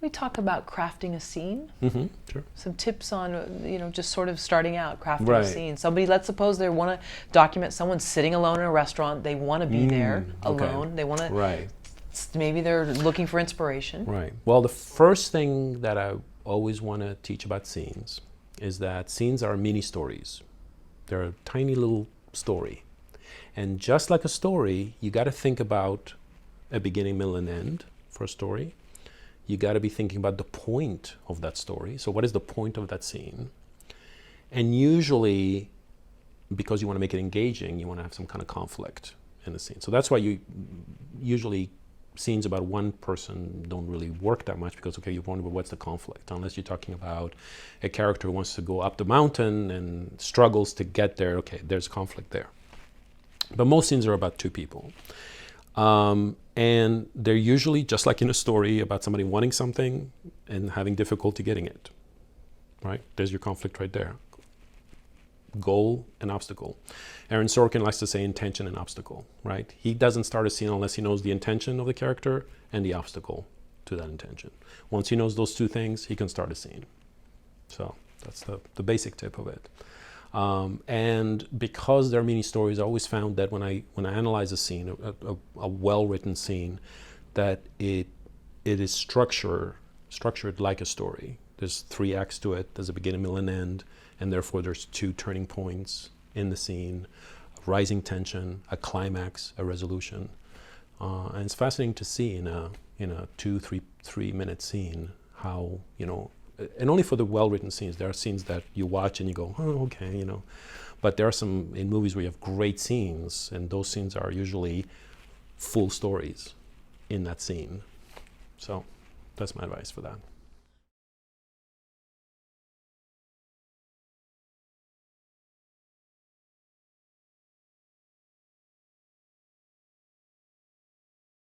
We talk about crafting a scene. Mm-hmm. Sure. Some tips on, just sort of starting out, crafting Right. a scene. Somebody, let's suppose they want to document someone sitting alone in a restaurant. They want to be there alone. Okay. They want to, Right. maybe they're looking for inspiration. Right. Well, the first thing that I always want to teach about scenes is that scenes are mini stories. They're a tiny little story. And just like a story, you got to think about a beginning, middle, and end for a story. You got to be thinking about the point of that story. So what is the point of that scene? And usually, because you want to make it engaging, you want to have some kind of conflict in the scene. So that's why you usually scenes about one person don't really work that much, because, okay, you wonder, what's the conflict? Unless you're talking about a character who wants to go up the mountain and struggles to get there, okay, there's conflict there. But most scenes are about two people. And they're usually, just like in a story, about somebody wanting something and having difficulty getting it, right? There's your conflict right there. Goal and obstacle. Aaron Sorkin likes to say intention and obstacle, right? He doesn't start a scene unless he knows the intention of the character and the obstacle to that intention. Once he knows those two things, he can start a scene. So that's the basic tip of it. And because there are many stories, I always found that when I analyze a scene, a well-written scene, that it is structured like a story. There's 3 acts to it. There's a beginning, middle, and end, and therefore there's 2 turning points in the scene, rising tension, a climax, a resolution. And it's fascinating to see in a 2-3 minute scene how, and only for the well-written scenes. There are scenes that you watch and you go, oh, okay, But there are some in movies where you have great scenes, and those scenes are usually full stories in that scene. So that's my advice for that.